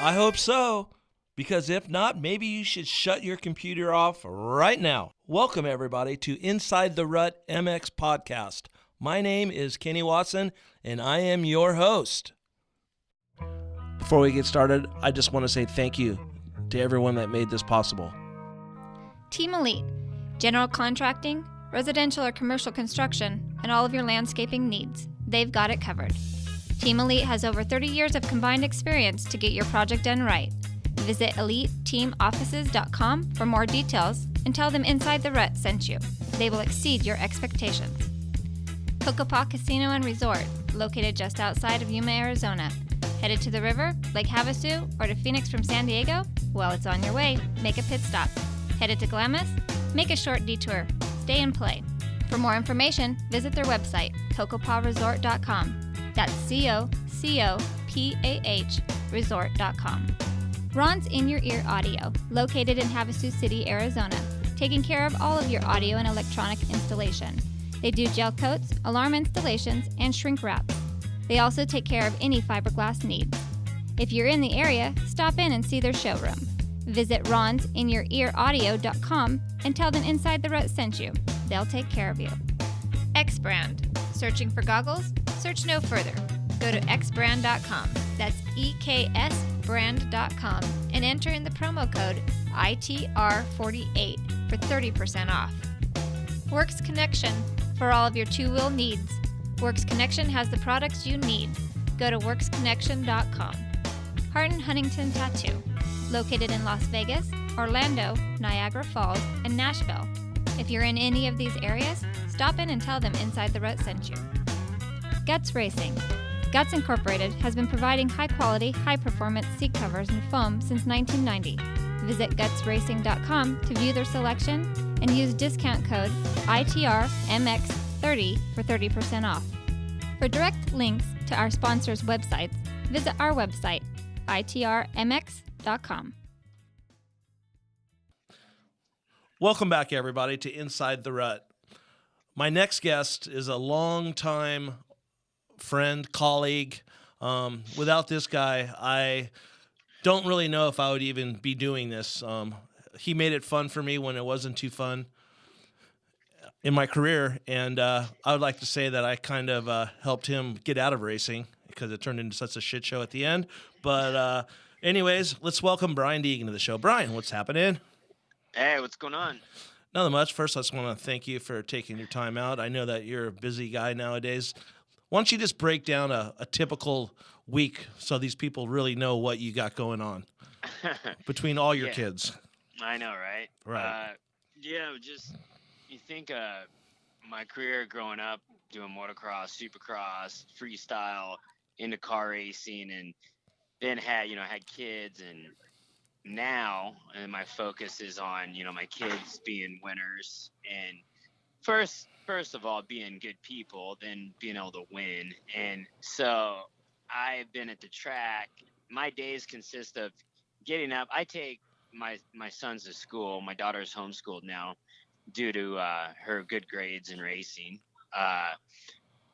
I hope so, because if not, maybe you should shut your computer off right now. Welcome, everybody, to Inside the Rut MX podcast. My name is Kenny Watson, and I am your host. Before we get started, I just want to say thank you to everyone that made this possible. Team Elite, general contracting, residential or commercial construction, and all of your landscaping needs. They've got it covered. Team Elite has over 30 years of combined experience to get your project done right. Visit EliteTeamOffices.com for more details and tell them Inside the Rut sent you. They will exceed your expectations. Cocopah Casino and Resort, located just outside of Yuma, Arizona. Headed to the river, Lake Havasu, or to Phoenix from San Diego? Well, it's on your way. Make a pit stop. Headed to Glamis? Make a short detour. Stay and play. For more information, visit their website, cocopahresort.com. That's COCOPAH resort.com. Ron's In Your Ear Audio, located in Havasu City, Arizona, taking care of all of your audio and electronic installation. They do gel coats, alarm installations, and shrink wraps. They also take care of any fiberglass needs. If you're in the area, stop in and see their showroom. Visit ronsinyourEaraudio.com and tell them Inside the Rut sent you. They'll take care of you. X Brand. Searching for goggles? Search no further. Go to xbrand.com. That's EKSbrand.com and enter in the promo code ITR48 for 30% off. Works Connection. For all of your two-wheel needs. Works Connection has the products you need. Go to worksconnection.com. Hart & Huntington Tattoo. Located in Las Vegas, Orlando, Niagara Falls, and Nashville. If you're in any of these areas, stop in and tell them Inside the Rut sent you. Guts Racing. Guts Incorporated has been providing high-quality, high-performance seat covers and foam since 1990. Visit gutsracing.com to view their selection and use discount code ITRMX30 for 30% off. For direct links to our sponsors' websites, visit our website, ITRMX.com. Welcome back, everybody, to Inside the Rut. My next guest is a longtime friend, colleague. Without this guy, I don't really know if I would even be doing this. He made it fun for me when it wasn't too fun in my career, and I would like to say that I kind of helped him get out of racing because it turned into such a shit show at the end. But anyways, let's welcome Brian Deegan to the show. Brian, what's happening? Hey, what's going on? Nothing much. First, I just want to thank you for taking your time out. I know that you're a busy guy nowadays. Why don't you just break down a typical week so these people really know what you got going on between all your kids? I know, right? Right. Just you think my career growing up doing motocross, supercross, freestyle, into car racing, and then had kids, and now my focus is on my kids being winners, and first of all being good people, then being able to win. And so I've been at the track. My days consist of getting up. I take my sons to school. My daughter's homeschooled now due to her good grades in racing.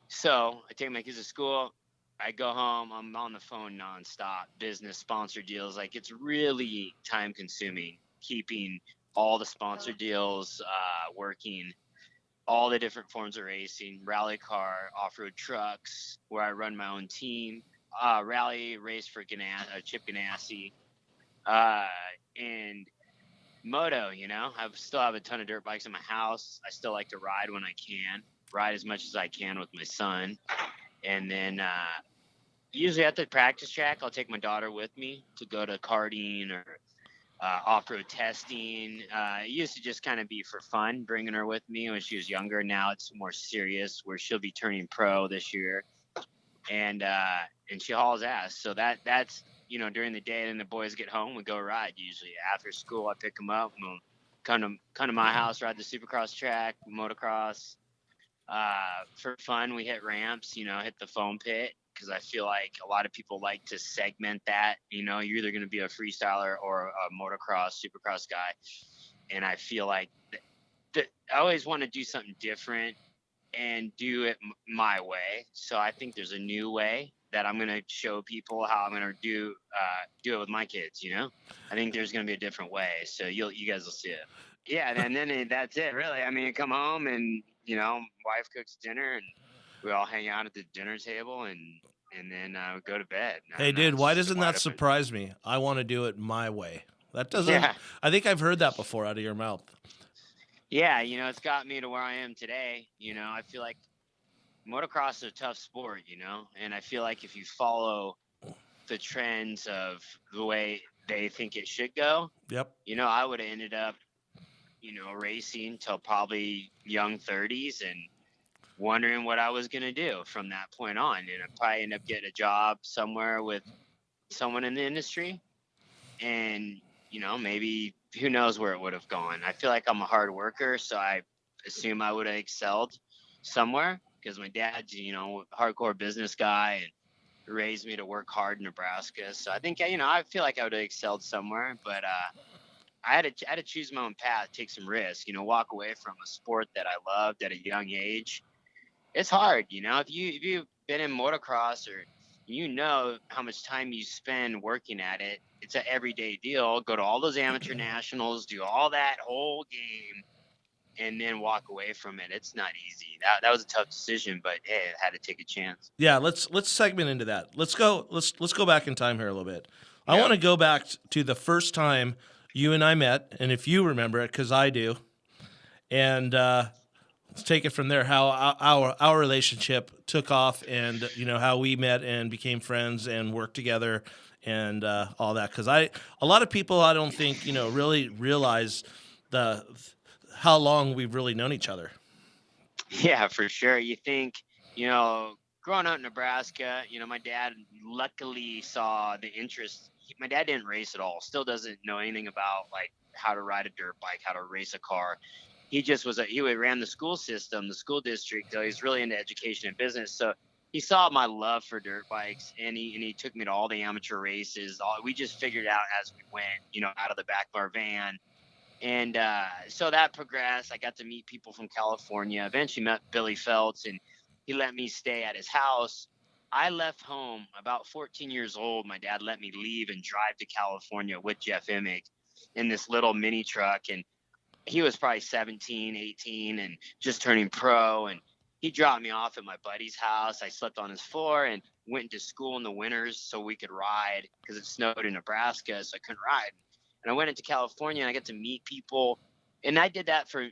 So I take my kids to school. I go home. I'm on the phone nonstop. Business, sponsor deals. Like, it's really time consuming keeping all the sponsor deals working. All the different forms of racing, rally car, off-road trucks, where I run my own team, rally race for Chip Ganassi, and moto, I still have a ton of dirt bikes in my house. I still like to ride when I can, ride as much as I can with my son. And then usually at the practice track, I'll take my daughter with me to go to karting or off-road testing. It used to just kind of be for fun, bringing her with me when she was younger. Now it's more serious, where she'll be turning pro this year, and she hauls ass. So that's during the day. And then the boys get home, we go ride. Usually after school, I pick them up and we'll come to my house, ride the Supercross track, motocross. For fun, we hit ramps, hit the foam pit, because I feel like a lot of people like to segment that. You're either going to be a freestyler or a motocross, supercross guy. And I feel like I always want to do something different and do it my way. So I think there's a new way that I'm gonna show people how I'm gonna do it with my kids. I think there's gonna be a different way. So you guys will see it. Yeah, and then that's it, really. I mean, come home and wife cooks dinner and we all hang out at the dinner table and then go to bed. Hey, And dude, that's why just doesn't wide that open. surprise me? I want to do it my way. That doesn't. Yeah. I think I've heard that before out of your mouth. Yeah, it's got me to where I am today. I feel like motocross is a tough sport, and I feel like if you follow the trends of the way they think it should go, Yep. I would have ended up, racing till probably young 30s and wondering what I was going to do from that point on. And I'd probably end up getting a job somewhere with someone in the industry. And, maybe who knows where it would have gone. I feel like I'm a hard worker, so I assume I would have excelled somewhere because my dad's, hardcore business guy and raised me to work hard in Nebraska. So I think, I feel like I would have excelled somewhere, but I had to choose my own path, take some risks, walk away from a sport that I loved at a young age. It's hard, if you've been in motocross or how much time you spend working at it. It's an everyday deal. Go to all those amateur nationals, do all that whole game, and then walk away from it. It's not easy. That was a tough decision, but hey, I had to take a chance. Yeah, let's segment into that. Let's go back in time here a little bit. I Yeah. want to go back to the first time you and I met, and if you remember it, because I do, and let's take it from there. How our relationship took off, and how we met and became friends and worked together, and all that. Because a lot of people I don't think really realize how long we've really known each other. Yeah, for sure. You think, growing up in Nebraska, my dad luckily saw the interest. My dad didn't race at all, still doesn't know anything about like how to ride a dirt bike, how to race a car. He just he ran the school system, the school district. So he's really into education and business. So he saw my love for dirt bikes and he took me to all the amateur races. We just figured it out as we went, out of the back of our van. And so that progressed. I got to meet people from California. Eventually met Billy Feltz, and he let me stay at his house. I left home about 14 years old. My dad let me leave and drive to California with Jeff Emig in this little mini truck. And he was probably 17, 18, and just turning pro. And he dropped me off at my buddy's house. I slept on his floor and went to school in the winters so we could ride because it snowed in Nebraska, so I couldn't ride. And I went into California and I got to meet people. And I did that for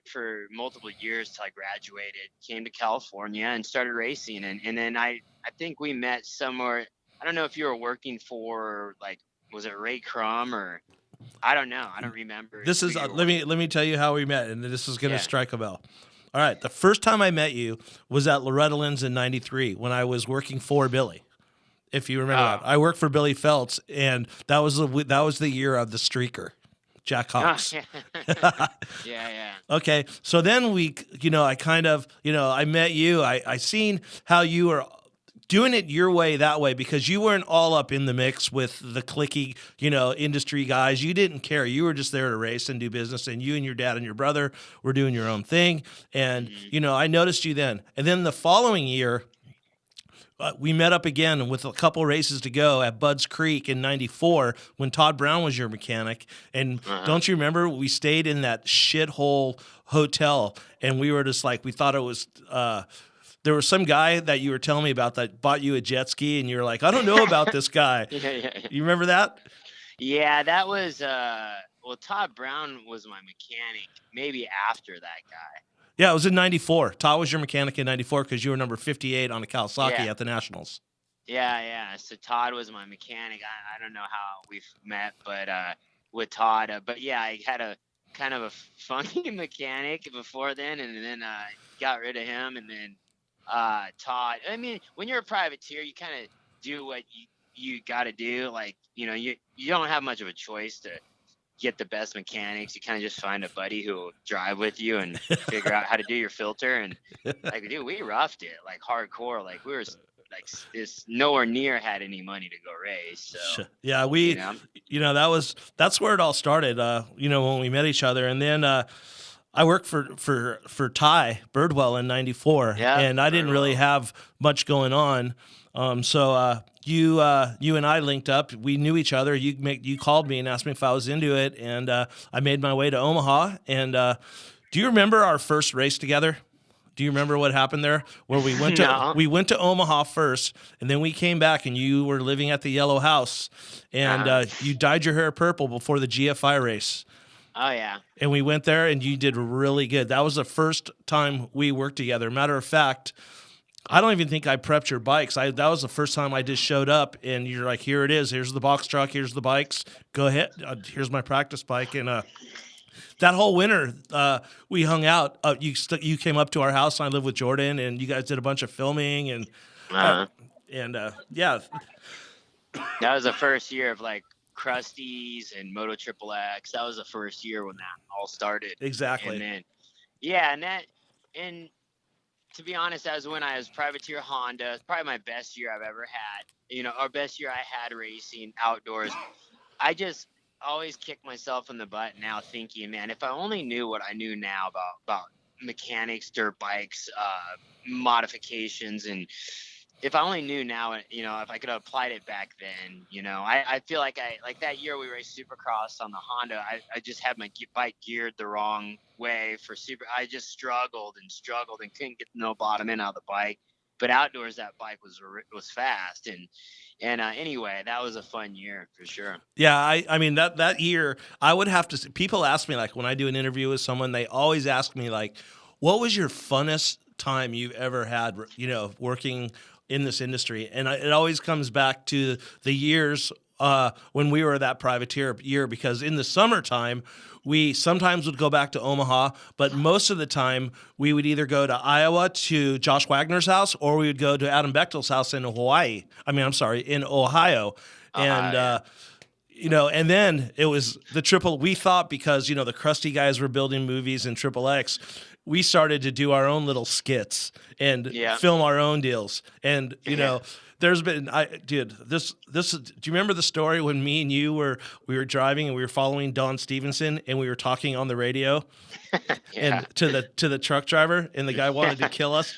multiple years till I graduated, came to California and started racing. And then I think we met somewhere. I don't know if you were working for, like, was it Ray Crum or I don't know. I don't remember. This is let me tell you how we met, and this is going to strike a bell. All right, the first time I met you was at Loretta Lynn's in '93 when I was working for Billy. If you remember that, I worked for Billy Feltz, and that was the year of the streaker, Jack Hawks. Yeah. Okay, so then I met you. I seen how you were doing it your way, that way, because you weren't all up in the mix with the cliquey, industry guys. You didn't care. You were just there to race and do business, and you and your dad and your brother were doing your own thing. And, I noticed you then. And then the following year, we met up again with a couple races to go at Budds Creek in '94 when Todd Brown was your mechanic. And don't you remember, we stayed in that shithole hotel, and we were just like, we thought it was there was some guy that you were telling me about that bought you a jet ski, and you were like, I don't know about this guy. Yeah. You remember that? Yeah, that was Todd Brown was my mechanic maybe after that guy. Yeah, it was in '94. Todd was your mechanic in '94 because you were number 58 on the Kawasaki at the Nationals. Yeah. So Todd was my mechanic. I don't know how we've met, but with Todd. But yeah, I had a kind of a funny mechanic before then, and then got rid of him, and then Todd. I mean, when you're a privateer, you kind of do what you got to do. Like, you don't have much of a choice to get the best mechanics. You kind of just find a buddy who will drive with you and figure out how to do your filter. And like, dude, we roughed it like hardcore. Like, we were like this nowhere near had any money to go race. So yeah, that's where it all started. When we met each other, and then I worked for Ty Birdwell in '94, Yeah, and I didn't really Birdwell. have much going on. You and I linked up. We knew each other. You called me and asked me if I was into it, and I made my way to Omaha. And do you remember our first race together? Do you remember what happened there? Where No. we went to Omaha first, and then we came back, and you were living at the Yellow House, and you dyed your hair purple before the GFI race. Oh yeah. And we went there, and you did really good. That was the first time we worked together. Matter of fact, I don't even think I prepped your bikes. That was the first time I just showed up, and you're like, "Here it is. Here's the box truck. Here's the bikes. Go ahead. Here's my practice bike." And that whole winter, we hung out. You came up to our house, and I lived with Jordan, and you guys did a bunch of filming, and yeah, That was the first year of like Krusties and Moto XXX. That was the first year when that all started. exactly. And then, yeah, and to be honest, that was when I was privateer Honda. It's probably my best year I've ever had. You know, our best year I had racing outdoors. I just always kick myself in the butt now thinking, man, if I only knew what I knew now about mechanics, dirt bikes, modifications, and if I only knew now, you know, if I could have applied it back then, you know, I feel like like that year we raced Supercross on the Honda, I just had my bike geared the wrong way for I just struggled and couldn't get no bottom end out of the bike. But outdoors, that bike was fast. And anyway, that was a fun year for sure. Yeah, I mean that year I would have to. People ask me, like, when I do an interview with someone, they always ask me, like, what was your funnest time you've ever had, you know, working in this industry? And it always comes back to the years when we were that privateer year, because in the summertime we sometimes would go back to Omaha, but most of the time we would either go to Iowa to Josh Wagner's house, or we would go to Adam Bechtel's house in Hawaii. In Ohio. And Yeah. you know, and then it was we thought, because, you know, the Krusty guys were building movies in Triple X, we started to do our own little skits and film our own deals. And, you know, there's been, do you remember the story when me and you we were driving and we were following Don Stevenson and we were talking on the radio and to the truck driver, and the guy wanted to kill us?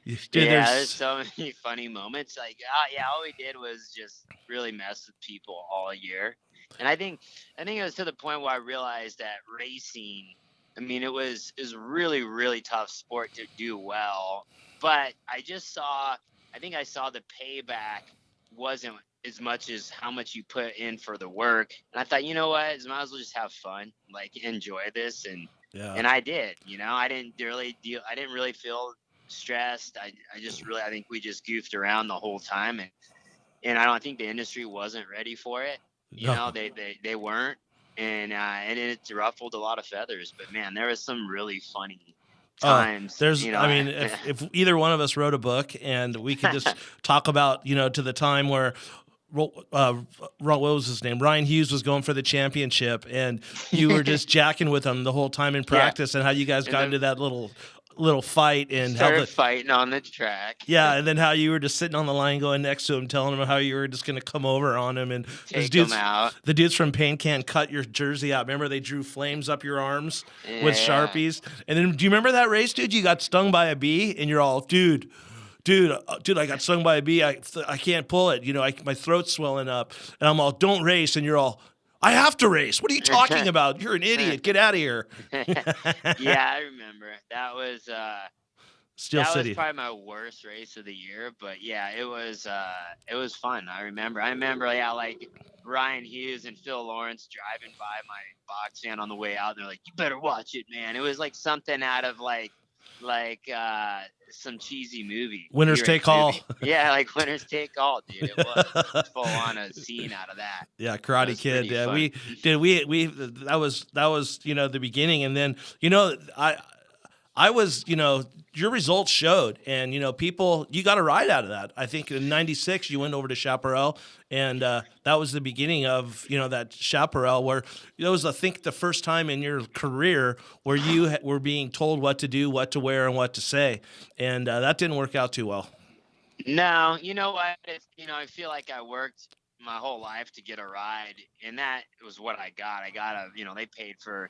Dude, there's so many funny moments. Like, all we did was just really mess with people all year. And I think it was to the point where I realized that racing, I mean, it was really, really tough sport to do well. But I think I saw the payback wasn't as much as how much you put in for the work. And I thought, you know what, I might as well just have fun, like enjoy this. And I did, you know, I didn't really feel stressed. I think we just goofed around the whole time. And I think the industry wasn't ready for it. You know, they weren't. And it ruffled a lot of feathers. But man, there was some really funny times. You know, I mean, if either one of us wrote a book and we could just talk about, you know, to the time where what was his name? Ryan Hughes was going for the championship, and you were just jacking with him the whole time in practice, and how you guys got into that little fight and started fighting on the track. Yeah, and then how you were just sitting on the line going next to him, telling him how you were just going to come over on him and take him out. The dudes from Pain Can cut your jersey out. Remember, they drew flames up your arms with Sharpies. And then, do you remember that race, dude? You got stung by a bee, and you're all, dude, I got stung by a bee. I can't pull it. You know, my throat's swelling up. And I'm all, don't race. And you're all, I have to race. What are you talking about? You're an idiot. Get out of here. Yeah, I remember. That was Steel City. Was probably my worst race of the year, but yeah, it was fun. I remember, yeah, like Ryan Hughes and Phil Lawrence driving by my box van on the way out. They're like, "You better watch it, man." It was like something out of like some cheesy movie. Winners Take All. Yeah, like Winners Take All, dude. It was full on a scene out of that. Yeah, Karate Kid. Yeah, fun. we that was, you know, the beginning. And then, you know, I was, you know, your results showed, and, you know, you got a ride out of that. I think in '96 you went over to Chaparral, and that was the beginning of, you know, that Chaparral, where it was, I think, the first time in your career where you were being told what to do, what to wear, and what to say, and that didn't work out too well. No, you know what? I feel like I worked my whole life to get a ride, and that was what I got. They paid for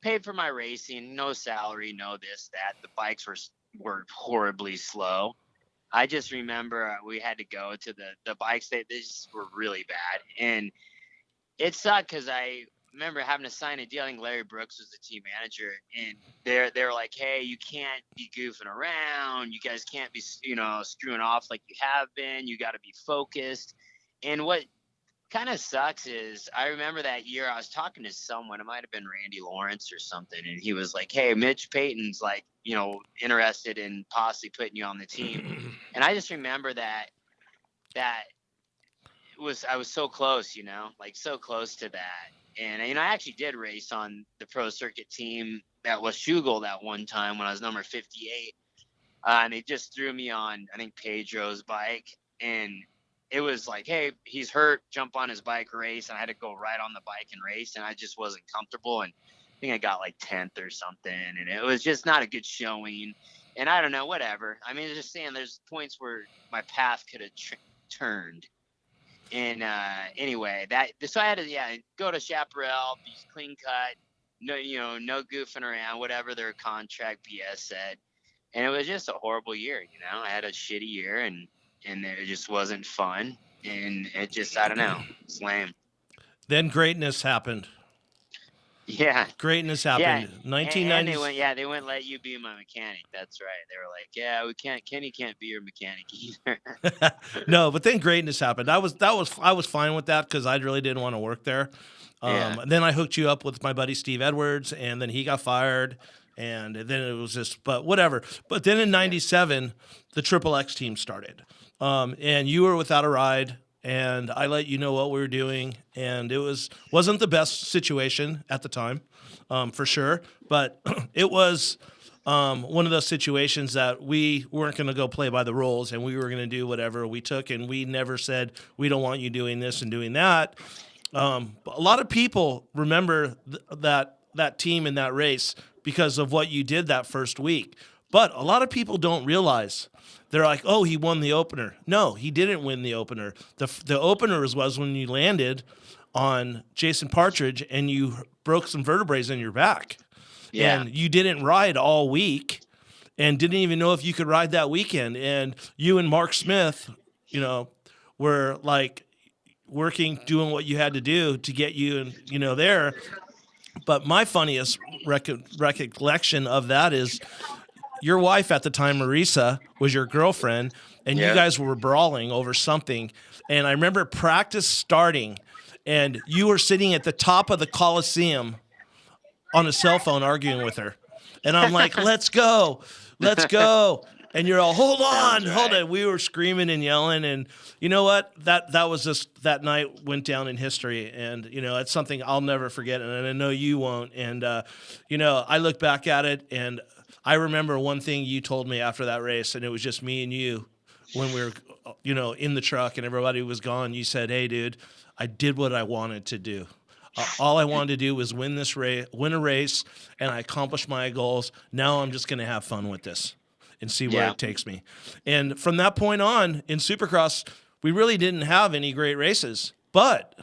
paid for my racing, no salary, no this, that. The bikes were horribly slow. I just remember we had to go to the bikes. They just were really bad. And it sucked because I remember having to sign a deal. I think Larry Brooks was the team manager. And they were like, hey, you can't be goofing around. You guys can't be, screwing off like you have been. You got to be focused. And what kind of sucks is I remember that year I was talking to someone, it might have been Randy Lawrence or something, and he was like, hey, Mitch Payton's like, interested in possibly putting you on the team. And I just remember that I was so close, like so close to that. And I actually did race on the pro circuit team that was Shugel that one time when I was number 58. And they just threw me on, I think, Pedro's bike. And it was like, hey, he's hurt, jump on his bike, race. And I had to go right on the bike and race. And I just wasn't comfortable. And I think I got like 10th or something. And it was just not a good showing. And I don't know, whatever. I mean, just saying there's points where my path could have turned. And anyway, so I had to, go to Chaparral, be clean cut, no goofing around, whatever their contract BS said. And it was just a horrible year, I had a shitty year and it just wasn't fun. And it just, I don't know, it's lame. Then greatness happened. Yeah. Greatness happened. Yeah. 1990. And they wouldn't let you be my mechanic. That's right. They were like, Kenny can't be your mechanic either. No, but then greatness happened. I was fine with that because I really didn't want to work there. Then I hooked you up with my buddy Steve Edwards, and then he got fired. And then it was just, but whatever. But then in 97, the Triple X team started. And you were without a ride, and I let you know what we were doing. And it wasn't the best situation at the time, for sure. But it was one of those situations that we weren't going to go play by the rules, and we were going to do whatever we took. And we never said, we don't want you doing this and doing that. A lot of people remember that team in that race because of what you did that first week. But a lot of people don't realize. They're like, oh, he won the opener. No, he didn't win the opener. The opener was when you landed on Jason Partridge and you broke some vertebrae in your back. Yeah. And you didn't ride all week and didn't even know if you could ride that weekend. And you and Mark Smith, were like working, doing what you had to do to get you, there. But my funniest recollection of that is your wife at the time, Marisa, was your girlfriend, and you guys were brawling over something. And I remember practice starting, and you were sitting at the top of the Coliseum on a cell phone arguing with her. And I'm like, let's go. And you're all, hold on. We were screaming and yelling. And you know what? That was just, that night went down in history. And, it's something I'll never forget. And I know you won't. And, I look back at it, and I remember one thing you told me after that race, and it was just me and you when we were, in the truck and everybody was gone. You said, hey, dude, I did what I wanted to do. All I wanted to do was win a race, and I accomplished my goals. Now I'm just going to have fun with this and see where it takes me. And from that point on, in Supercross, we really didn't have any great races. But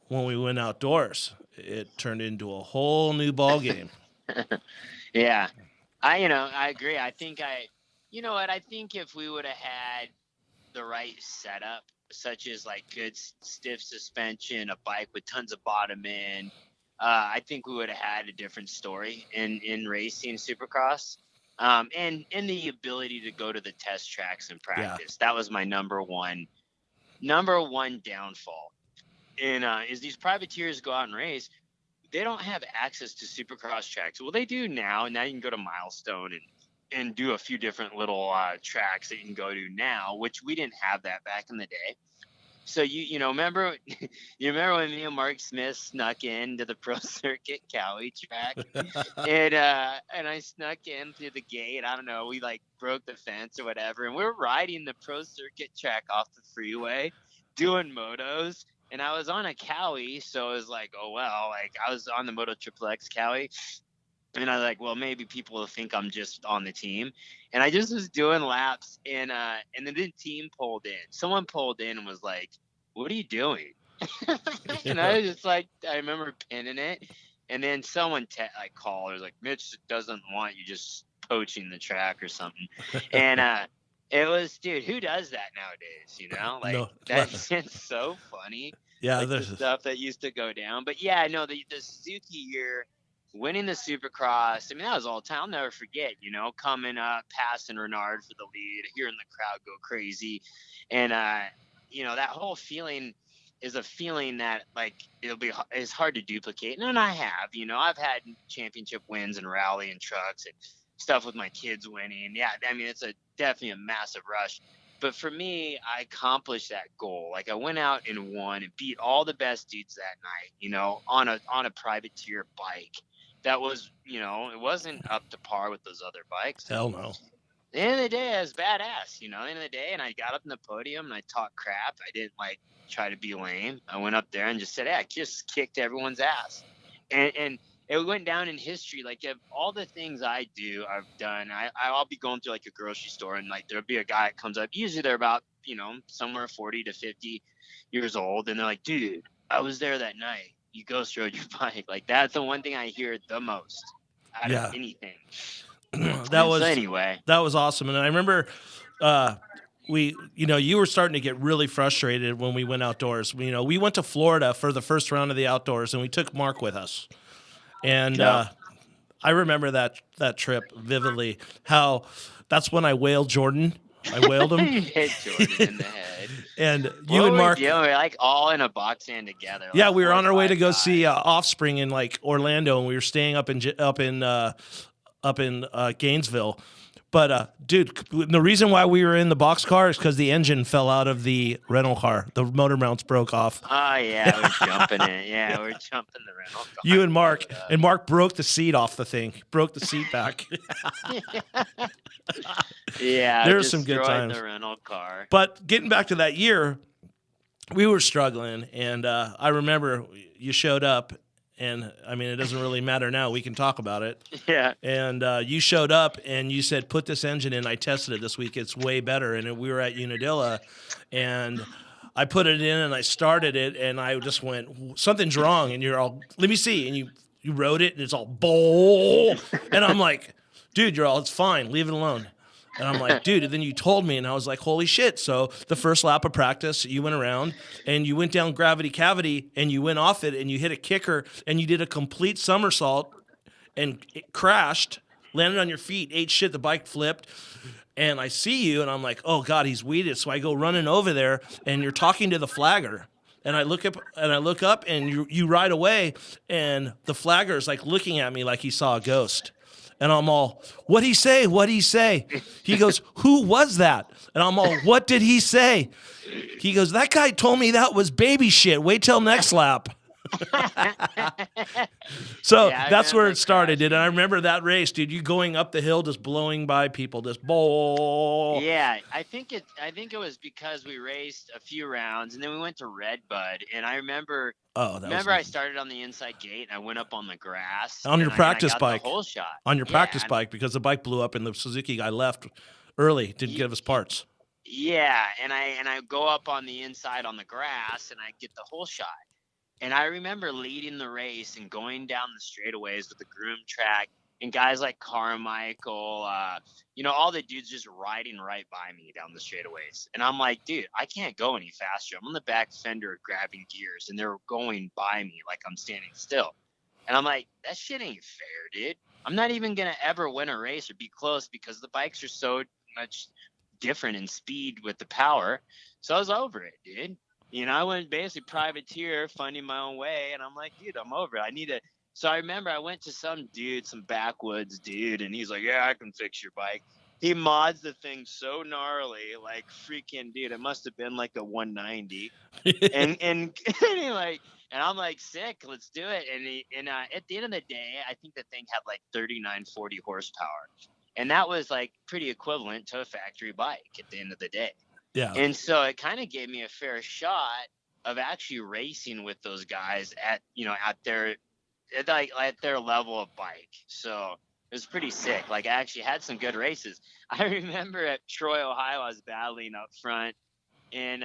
when we went outdoors, it turned into a whole new ball game. Yeah. I agree. I think I think if we would have had the right setup, such as like good stiff suspension, a bike with tons of bottom end, I think we would have had a different story in racing Supercross. And the ability to go to the test tracks and practice. That was my number one downfall. And is these privateers go out and race, they don't have access to Supercross tracks. Well, they do now. Now you can go to Milestone and do a few different little tracks that you can go to now, which we didn't have that back in the day. So you remember when me and Mark Smith snuck into the pro circuit Cowie track, and I snuck in through the gate. I don't know, we like broke the fence or whatever, and we're riding the pro circuit track off the freeway, doing motos. And I was on a Cowie, so it was like, oh well, like I was on the Moto XXX Cowie. And I was like, well, maybe people will think I'm just on the team. And I just was doing laps, and then the team pulled in. Someone pulled in and was like, what are you doing? And I was just like, I remember pinning it. And then someone like called, was like, Mitch doesn't want you just poaching the track or something. And it was, dude, who does that nowadays? You know, like No. that's just so funny. Yeah, Like the there's stuff that used to go down. But yeah, no, the Suzuki year, winning the Supercross. I mean, that was all time. I'll never forget. You know, coming up, passing Renard for the lead, hearing the crowd go crazy, and you know, that whole feeling is a feeling that like it's hard to duplicate. And I have, you know, I've had championship wins and rally and trucks and stuff with my kids winning. Yeah, I mean, it's definitely a massive rush. But for me, I accomplished that goal. Like I went out and won and beat all the best dudes that night, you know, on a privateer bike. That was, you know, it wasn't up to par with those other bikes. hell no. At the end of the day, I was badass, you know, at the end of the day, and I got up in the podium and I talked crap. I didn't like try to be lame. I went up there and just said, hey, I just kicked everyone's ass. And it went down in history. Like if all the things I do, I've done. I'll be going through like a grocery store and like there'll be a guy that comes up. Usually they're about, you know, somewhere 40 to 50 years old, and they're like, dude, I was there that night. You ghost rode your bike. Like that's the one thing I hear the most out Yeah. of anything. that was So anyway. that was awesome. And I remember you were starting to get really frustrated when we went outdoors. You know, we went to Florida for the first round of the outdoors, and we took Mark with us. And Yeah. I remember that trip vividly. How that's when I wailed Jordan. I wailed him. You hit Jordan in the head. And What you and were Mark. we doing? We're like all in a box stand together. Like Yeah, we were 4 or on our way 5 to go guys. see Offspring in like Orlando, and we were staying up in Gainesville. But dude, the reason why we were in the boxcar is because the engine fell out of the rental car. The motor mounts broke off. Oh yeah, we're jumping it. Yeah, we're jumping the rental car. You and Mark broke the seat off the thing. Broke the seat back. Yeah, There were some good destroyed times. the rental car. But getting back to that year, we were struggling, and I remember you showed up, and I mean, it doesn't really matter now. We can talk about it. Yeah. And you showed up, and you said, "Put this engine in." I tested it this week; it's way better. And we were at Unadilla, and I put it in, and I started it, and I just went, "Something's wrong." And you're all, "Let me see." And you rode it, and it's all bowl, and I'm like, "Dude, you're all, it's fine. Leave it alone." And I'm like, dude, and then you told me, and I was like, holy shit. So the first lap of practice, you went around, and you went down Gravity Cavity, and you went off it, and you hit a kicker, and you did a complete somersault, and it crashed, landed on your feet, ate shit, the bike flipped, and I see you, and I'm like, oh, God, he's weeded. So I go running over there, and you're talking to the flagger. And I look up, and you ride away, and the flagger is like looking at me like he saw a ghost. And I'm all, what'd he say? What'd he say? He goes, who was that? And I'm all, what did he say? He goes, that guy told me that was baby shit. Wait till next lap. So Yeah, I that's where remember it started, dude. And I remember that race, dude. You going up the hill, just blowing by people, just bowl. Yeah, I think it was because we raced a few rounds and then we went to Redbud, and I remember I started on the inside gate and I went up on the grass on your practice bike. The whole shot. On your practice bike, because the bike blew up and the Suzuki guy left early, didn't give us parts. Yeah, and I go up on the inside on the grass and I get the whole shot. And I remember leading the race and going down the straightaways with the groom track and guys like Carmichael, all the dudes just riding right by me down the straightaways. And I'm like, dude, I can't go any faster. I'm on the back fender grabbing gears and they're going by me like I'm standing still. And I'm like, that shit ain't fair, dude. I'm not even going to ever win a race or be close because the bikes are so much different in speed with the power. So I was over it, dude. I went basically privateer, finding my own way, and I'm like, dude, I'm over it. So I remember I went to some backwoods dude, and he's like, yeah, I can fix your bike. He mods the thing so gnarly, like freaking dude, it must have been like a 190. and I'm like, sick, let's do it. And at the end of the day, I think the thing had like 39-40 horsepower. And that was like pretty equivalent to a factory bike at the end of the day. Yeah. And so it kind of gave me a fair shot of actually racing with those guys at their level of bike. So it was pretty sick. Like I actually had some good races. I remember at Troy, Ohio, I was battling up front and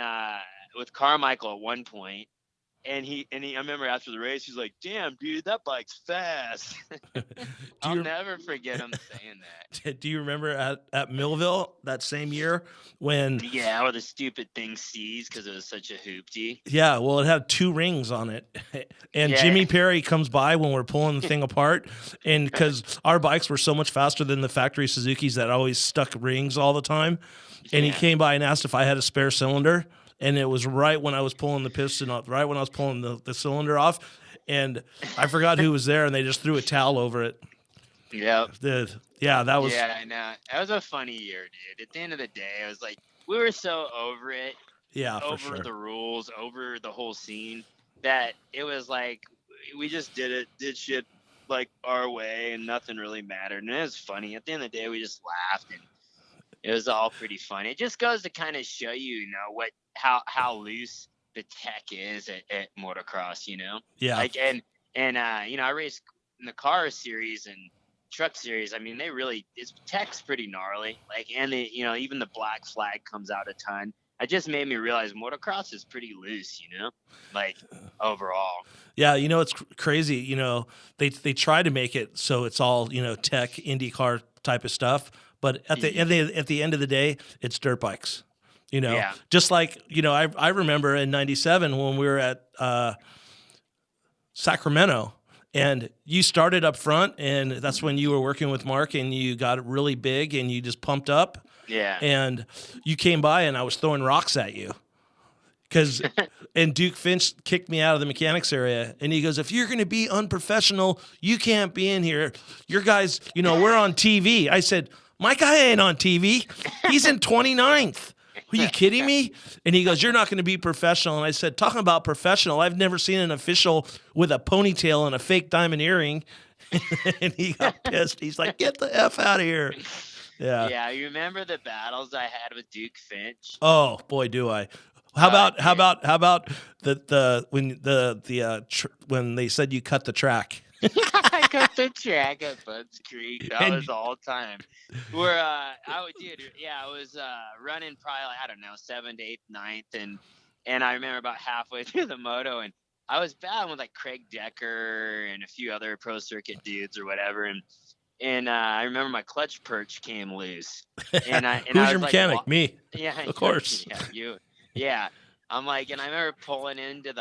with Carmichael at one point, I remember after the race, he's like, "Damn, dude, that bike's fast." I'll never forget him saying that. Do you remember at Millville that same year when? Yeah, or the stupid thing seized because it was such a hoopty. Yeah, well, it had 2 rings on it, and Jimmy Perry comes by when we're pulling the thing apart, and because our bikes were so much faster than the factory Suzukis that always stuck rings all the time, and he came by and asked if I had a spare cylinder. And it was right when I was pulling the piston off, right when I was pulling the cylinder off. And I forgot who was there, and they just threw a towel over it. Yep. Yeah, that was... Yeah, I know. That was a funny year, dude. At the end of the day, it was like, we were so over it. Yeah, over for sure. the rules, over the whole scene, that it was like, we just did shit like our way, and nothing really mattered. And it was funny. At the end of the day, we just laughed, and it was all pretty funny. It just goes to kind of show you, how loose the tech is at motocross, Yeah. Like, and I race in the car series and truck series. I mean, it's tech's pretty gnarly. Like, and even the black flag comes out a ton. It just made me realize motocross is pretty loose, like overall. Yeah, it's crazy. They try to make it so it's all tech IndyCar type of stuff, but at the end of the day, it's dirt bikes. Just like I remember in '97 when we were at Sacramento, and you started up front, and that's when you were working with Mark, and you got really big, and you just pumped up. Yeah. And you came by, and I was throwing rocks at you. And Duke Finch kicked me out of the mechanics area, and he goes, "If you're going to be unprofessional, you can't be in here. Your guys, we're on TV." I said, "My guy ain't on TV. He's in 29th. Are you kidding me?" And he goes, "You're not going to be professional." And I said, "Talking about professional, I've never seen an official with a ponytail and a fake diamond earring." And he got pissed. He's like, "Get the F out of here." Yeah. Yeah, you remember the battles I had with Duke Finch? Oh boy, do I. How about when they said you cut the track? I cut the track at Bud's Creek. That was all time. Where I was running probably, I don't know, 7th, 8th, 9th, and I remember about halfway through the moto, and I was battling with like Craig Decker and a few other pro circuit dudes or whatever, and I remember my clutch perch came loose. And Who's your mechanic? Like, me. Yeah, of course. Yeah, you. Yeah, I'm like, and I remember pulling into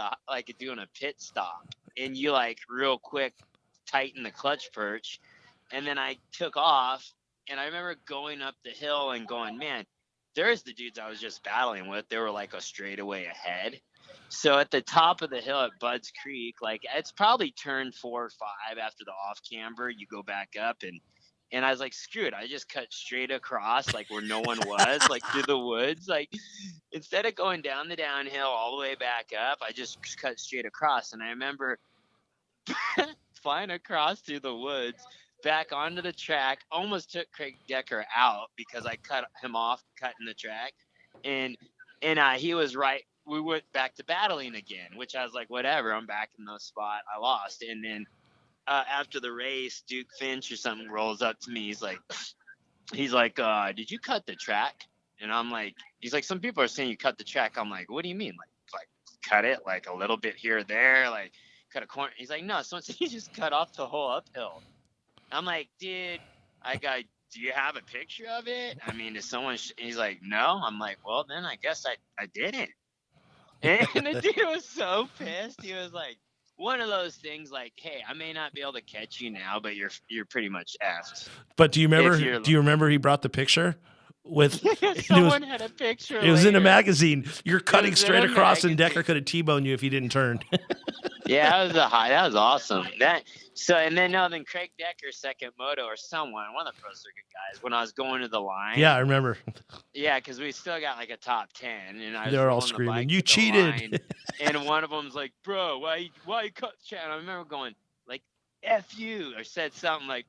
doing a pit stop, and you like real quick tighten the clutch perch, and then I took off, and I remember going up the hill and going, man, there's the dudes I was just battling with. They were like a straightaway ahead. So at the top of the hill at Bud's Creek, like it's probably turn 4 or 5 after the off camber, you go back up, and I was like, screw it. I just cut straight across, like where no one was, like through the woods. Like instead of going down the downhill all the way back up, I just cut straight across. And I remember flying across through the woods, back onto the track, almost took Craig Decker out because I cut him off cutting the track. And he was right. We went back to battling again, which I was like, whatever, I'm back in the spot I lost. And then after the race, Duke Finch or something rolls up to me. He's like, did you cut the track? And I'm like, he's like, some people are saying you cut the track. I'm like, what do you mean? Like cut it like a little bit here or there, like cut a corner. He's like, no, someone said you just cut off the whole uphill. I'm like, dude, do you have a picture of it? I mean, is someone, he's like, no. I'm like, well, then I guess I didn't. And the dude was so pissed. He was like, one of those things like, hey, I may not be able to catch you now, but you're pretty much effed. But do you remember he brought the picture? Someone had a picture. It was in a magazine. You're cutting straight across, and Decker could have T-boned you if you didn't turn. Yeah, that was awesome. Then Craig Decker's second moto or someone, one of the pro circuit guys, when I was going to the line. Yeah, I remember. Yeah, because we still got like a top 10, and they're all screaming, "You cheated!" And one of them's like, "Bro, why you cut the track?" And I remember going like, "F you," or said something like,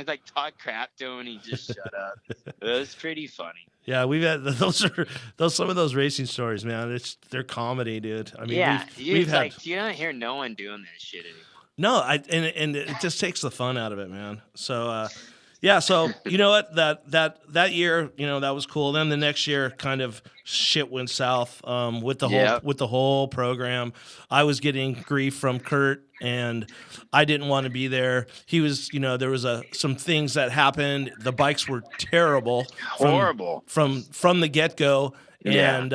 like talk crap to him, and he just shut up. It was pretty funny. Yeah, we've had some of those racing stories, man. They're comedy, dude. I mean, yeah, we've had. Like, you don't hear no one doing that shit anymore. No, and it just takes the fun out of it, man. So, Yeah, so you know what, that year, that was cool. Then the next year, kind of shit went south with the whole Yep. program. I was getting grief from Kurt, and I didn't want to be there. He was, there was some things that happened. The bikes were terrible Horrible. from the get go, Yeah. and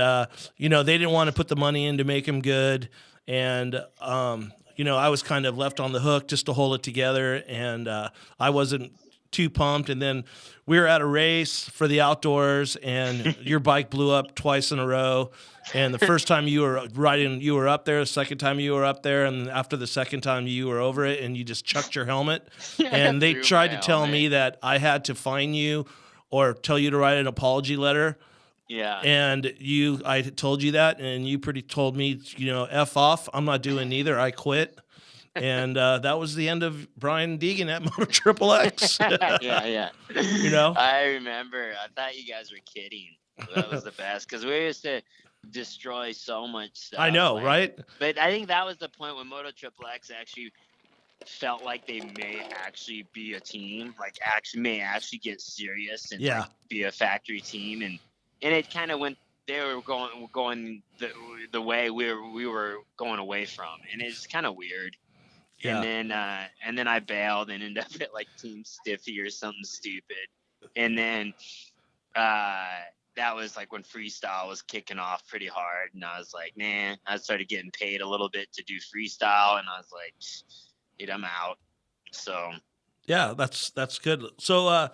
they didn't want to put the money in to make him good, and I was kind of left on the hook just to hold it together, and I wasn't too pumped. And then we were at a race for the outdoors, and your bike blew up twice in a row. And the first time you were riding, you were up there. The second time you were up there, and after the second time you were over it, and you just chucked your helmet. And they Threw tried my to tell me helmet. that I had to fine you or tell you to write an apology letter. Yeah. And I told you that, and you pretty told me, F off. I'm not doing neither. I quit. And that was the end of Brian Deegan at Moto XXX. Yeah. know? I remember. I thought you guys were kidding. That was the best because we used to destroy so much stuff. I know, like- right? But I think that was the point when Moto XXX actually felt like they may actually be a team, like may actually get serious and Yeah. like, be a factory team, and it kind of went. They were going the way we were going away from, and it's kind of weird. Yeah. And then I bailed and ended up at like Team Stiffy or something stupid. And then that was like when freestyle was kicking off pretty hard, and I was like, man, I started getting paid a little bit to do freestyle, and I was like, dude, I'm out. So Yeah, that's good. So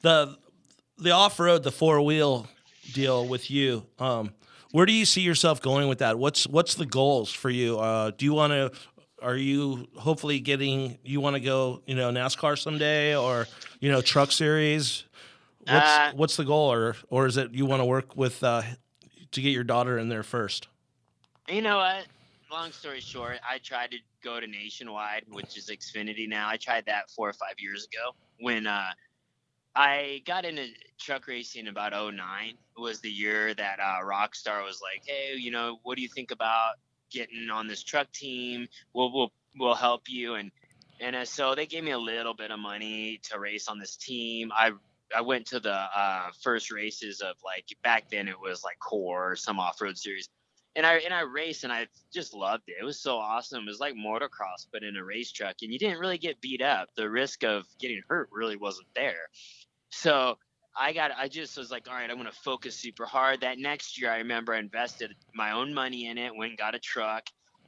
the off-road, the four-wheel deal with you, where do you see yourself going with that? What's the goals for you? Are you hopefully you want to go, NASCAR someday, or, truck series? What's the goal, or is it you want to work with to get your daughter in there first? you know what? Long story short, I tried to go to Nationwide, which is Xfinity now. I tried that 4 or 5 years ago when I got into truck racing about 09. It was the year that Rockstar was like, hey, what do you think about getting on this truck team? We'll help you. And so they gave me a little bit of money to race on this team. I went to the first races of, like, back then it was like Core or some off-road series. And I raced, and I just loved it. It was so awesome. It was like motocross, but in a race truck, and you didn't really get beat up. The risk of getting hurt really wasn't there. So I just was like, all right, I'm going to focus super hard. That next year, I remember I invested my own money in it, went and got a truck.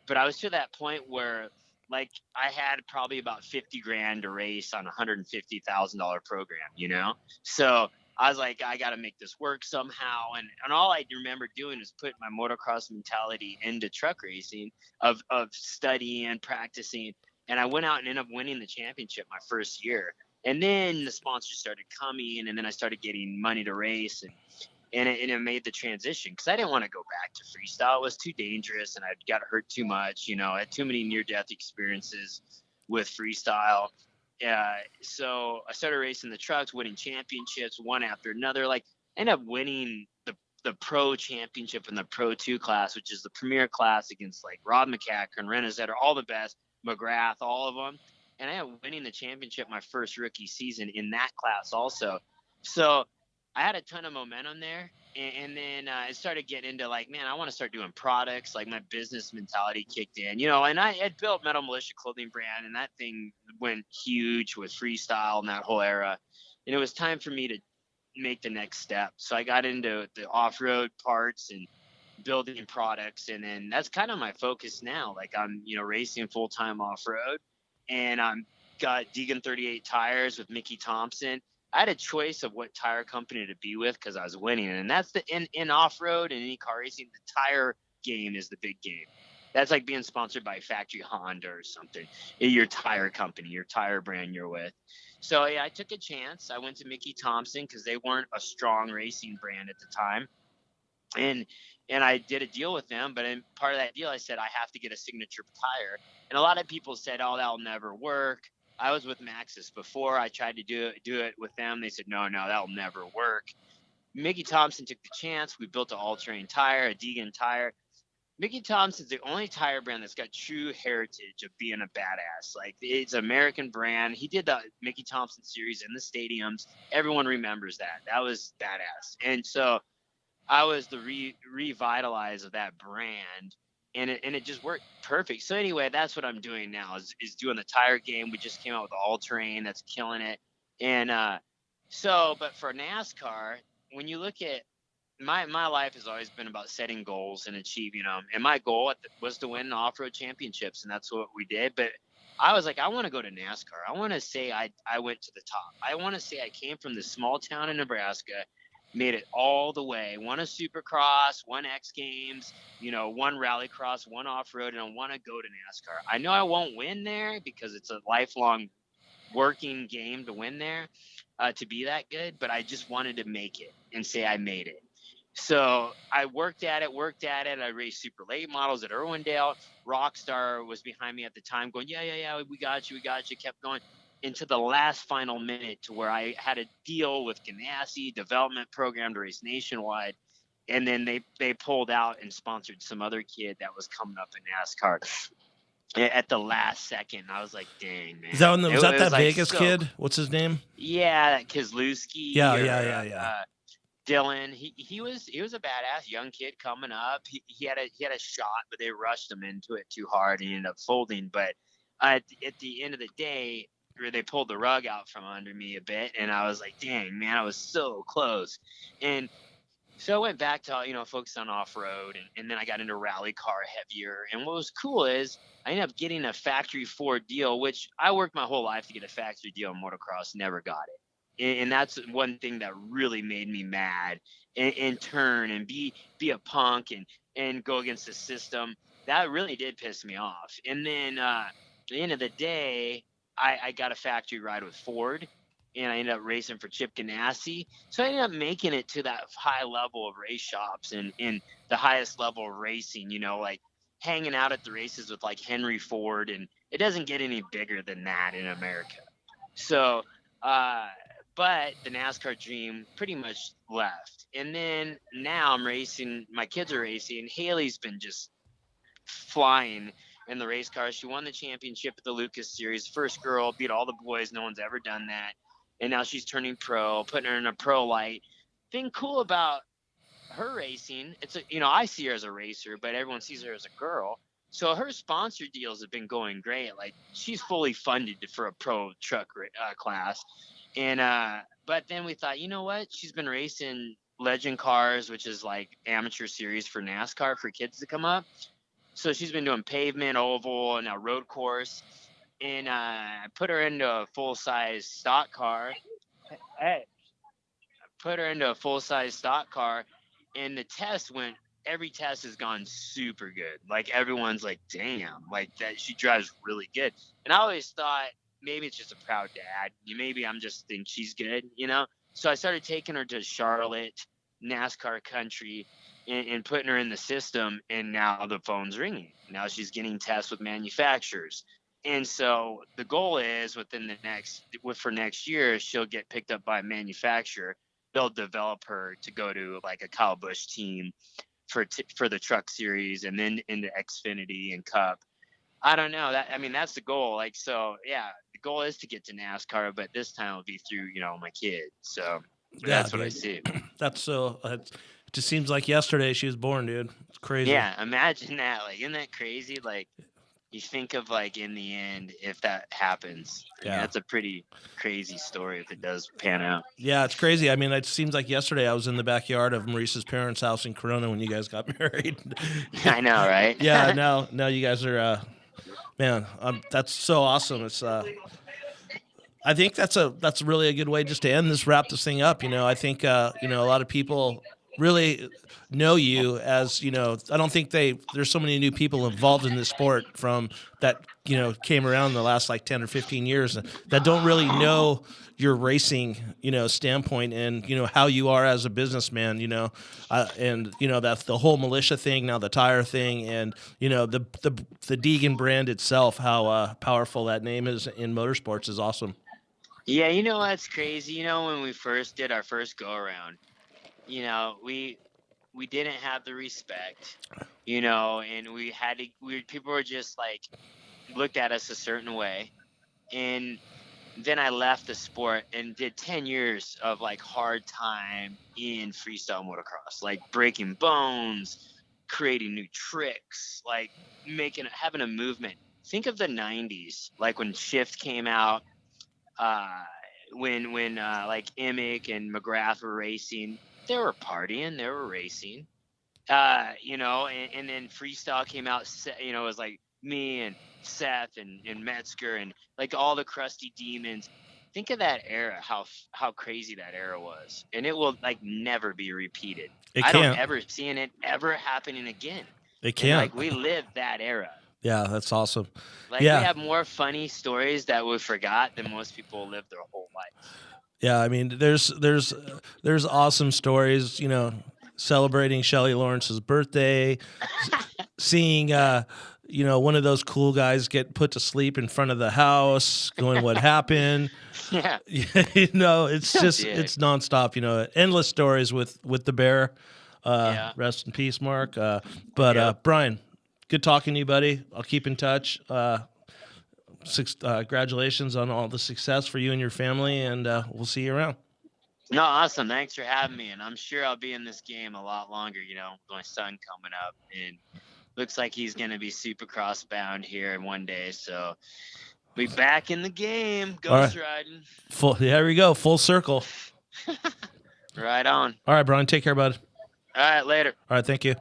But I was to that point where, like, I had probably about 50 grand to race on a $150,000 program, So I was like, I got to make this work somehow. And all I remember doing was put my motocross mentality into truck racing of studying and practicing. And I went out and ended up winning the championship my first year. And then the sponsors started coming, and then I started getting money to race, and it made the transition because I didn't want to go back to freestyle. It was too dangerous, and I got hurt too much. I had too many near-death experiences with freestyle. So I started racing the trucks, winning championships one after another. Like, I ended up winning the pro championship in the Pro 2 class, which is the premier class against like Rob McCacker and Renazet, all the best, McGrath, all of them. And I ended up winning the championship my first rookie season in that class also. So I had a ton of momentum there. And then I started getting into, like, man, I want to start doing products. Like, my business mentality kicked in, and I had built Metal Mulisha clothing brand, and that thing went huge with freestyle and that whole era. And it was time for me to make the next step. So I got into the off-road parts and building products. And then that's kind of my focus now. Like, I'm, racing full-time off-road. And I'm got Deegan 38 tires with Mickey Thompson. I had a choice of what tire company to be with because I was winning. And that's in off-road and any car racing, the tire game is the big game. That's like being sponsored by factory Honda or something. Your tire company, your tire brand you're with. So yeah, I took a chance. I went to Mickey Thompson because they weren't a strong racing brand at the time. And I did a deal with them, but in part of that deal, I said I have to get a signature tire. And a lot of people said, "Oh, that'll never work." I was with Maxxis before. I tried to do it with them. They said, "No, that'll never work." Mickey Thompson took the chance. We built an all-terrain tire, a Deegan tire, Mickey Thompson's the only tire brand that's got true heritage of being a badass. Like, it's an American brand. He did the Mickey Thompson series in the stadiums. Everyone remembers that. That was badass. And so I was the revitalize of that brand, and it just worked perfect. So anyway, that's what I'm doing now is doing the tire game. We just came out with the all terrain that's killing it, and but for NASCAR, when you look at my life has always been about setting goals and achieving them. And my goal was to win off-road championships, and that's what we did. But I was like, I want to go to NASCAR. I want to say I went to the top. I want to say I came from this small town in Nebraska, made it all the way, won a Supercross, won X Games, won Rallycross, won off-road, and I want to go to NASCAR. I know I won't win there because it's a lifelong working game to win there, to be that good, but I just wanted to make it and say I made it. So I worked at it. I raced super late models at Irwindale. Rockstar was behind me at the time going, yeah, we got you. Kept going into the last final minute to where I had a deal with Ganassi development program to race nationwide. And then they pulled out and sponsored some other kid that was coming up in NASCAR at the last second. I was like, dang, man. Is that was that like Vegas kid? What's his name? Yeah, that Kozlowski. Yeah. Dylan, he was a badass young kid coming up. He had a shot, but they rushed him into it too hard and he ended up folding. But at the end of the day, they pulled the rug out from under me a bit, and I was like, dang, man, I was so close. And so I went back to focus on off road, and then I got into rally car heavier. And what was cool is I ended up getting a factory Ford deal, which I worked my whole life to get a factory deal in motocross, never got it. And that's one thing that really made me mad and turn and be a punk and go against the system. That really did piss me off. And then at the end of the day, I got a factory ride with Ford, and I ended up racing for Chip Ganassi. So I ended up making it to that high level of race shops and the highest level of racing, like hanging out at the races with like Henry Ford. And it doesn't get any bigger than that in America. So, but the NASCAR dream pretty much left. And then now I'm racing, my kids are racing. Haley's been just flying in the race car. She won the championship at the Lucas Series. First girl, beat all the boys. No one's ever done that. And now she's turning pro, putting her in a pro light. Thing cool about her racing, I see her as a racer, but everyone sees her as a girl. So her sponsor deals have been going great. Like, she's fully funded for a pro truck class. And but then we thought, you know what? She's been racing legend cars, which is like amateur series for NASCAR for kids to come up. So she's been doing pavement, oval, and now road course. And I put her into a full-size stock car. And the test every test has gone super good. Like, everyone's like, damn, like that, she drives really good. And I always thought maybe it's just a proud dad. Maybe I'm just think she's good, So I started taking her to Charlotte, NASCAR country, and putting her in the system. And now the phone's ringing. Now she's getting tests with manufacturers. And so the goal is for next year, she'll get picked up by a manufacturer. They'll develop her to go to like a Kyle Busch team for the truck series, and then into Xfinity and Cup. I don't know. That's the goal. Like, so yeah, the goal is to get to NASCAR, but this time it'll be through, my kid. So that's what I see. That's so. It just seems like yesterday she was born, dude. It's crazy. Yeah, imagine that. Like, isn't that crazy? Like, you think of like in the end, if that happens, that's a pretty crazy story if it does pan out. Yeah, it's crazy. It seems like yesterday I was in the backyard of Maurice's parents' house in Corona when you guys got married. I know, right? Yeah, now you guys are, man, that's so awesome. It's, I think that's really a good way just to wrap this thing up. I think, a lot of people really know you as, I don't think there's so many new people involved in this sport from that, came around in the last like 10 or 15 years that don't really know your racing, standpoint and, how you are as a businessman, and, that's the whole Mulisha thing, now the tire thing, and, the Deegan brand itself, how powerful that name is in motorsports is awesome. Yeah, that's crazy. When we first did our first go around, we we didn't have the respect, you know, and people were just like, looked at us a certain way. And then I left the sport and did 10 years of like hard time in freestyle motocross, like breaking bones, creating new tricks, like having a movement. Think of the 90s, like when Shift came out, when like Emick and McGrath were racing, they were partying, they were racing, you know, and then freestyle came out, you know, it was like me and Seth and Metzger and like all the crusty demons. Think of that era, how crazy that era was, and it will like never be repeated. I don't ever seeing it ever happening again. It can't. Like we lived that era. Yeah, that's awesome. Like we have more funny stories that we forgot than most people live their whole life. Yeah, I mean, there's awesome stories, you know, celebrating Shelley Lawrence's birthday, seeing you know, one of those cool guys get put to sleep in front of the house, going, what happened? Yeah. You know, it's just it's nonstop, you know, endless stories with the bear. Rest in peace, Mark. Brian, good talking to you, buddy. I'll keep in touch. Congratulations on all the success for you and your family, and we'll see you around. No, awesome. Thanks for having me, and I'm sure I'll be in this game a lot longer, you know, with my son coming up, and looks like he's going to be Supercross bound here in one day, so be back in the game, ghost riding. There we go, full circle. Right on. All right, Brian, take care, bud. All right, later. All right, thank you.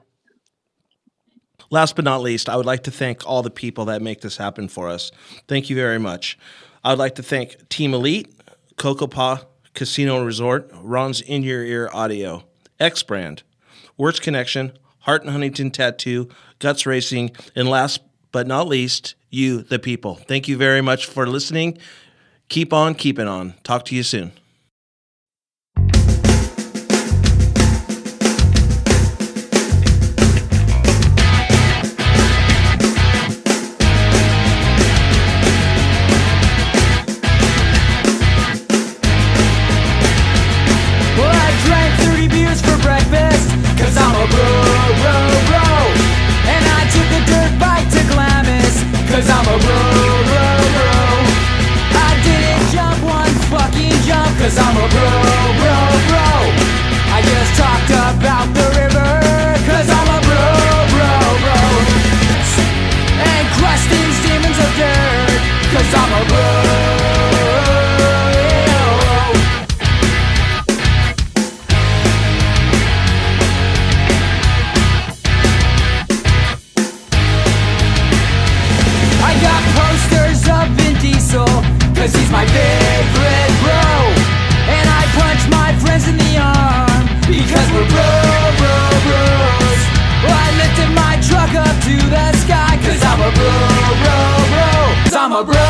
Last but not least, I would like to thank all the people that make this happen for us. Thank you very much. I would like to thank Team Elite, Coco Pa Casino and Resort, Ron's In Your Ear Audio, X Brand, Words Connection, Hart and Huntington Tattoo, Guts Racing, and last but not least, you, the people. Thank you very much for listening. Keep on keeping on. Talk to you soon. Cause I'm a bro. I didn't jump one fucking jump, cause I'm a bro. I just talked about the river, cause I'm a bro. And crushed these demons of dirt, cause I'm a bro. Cause he's my favorite bro. And I punch my friends in the arm, because we're bros. I lifted my truck up to the sky, cause I'm a bro. Cause I'm a bro.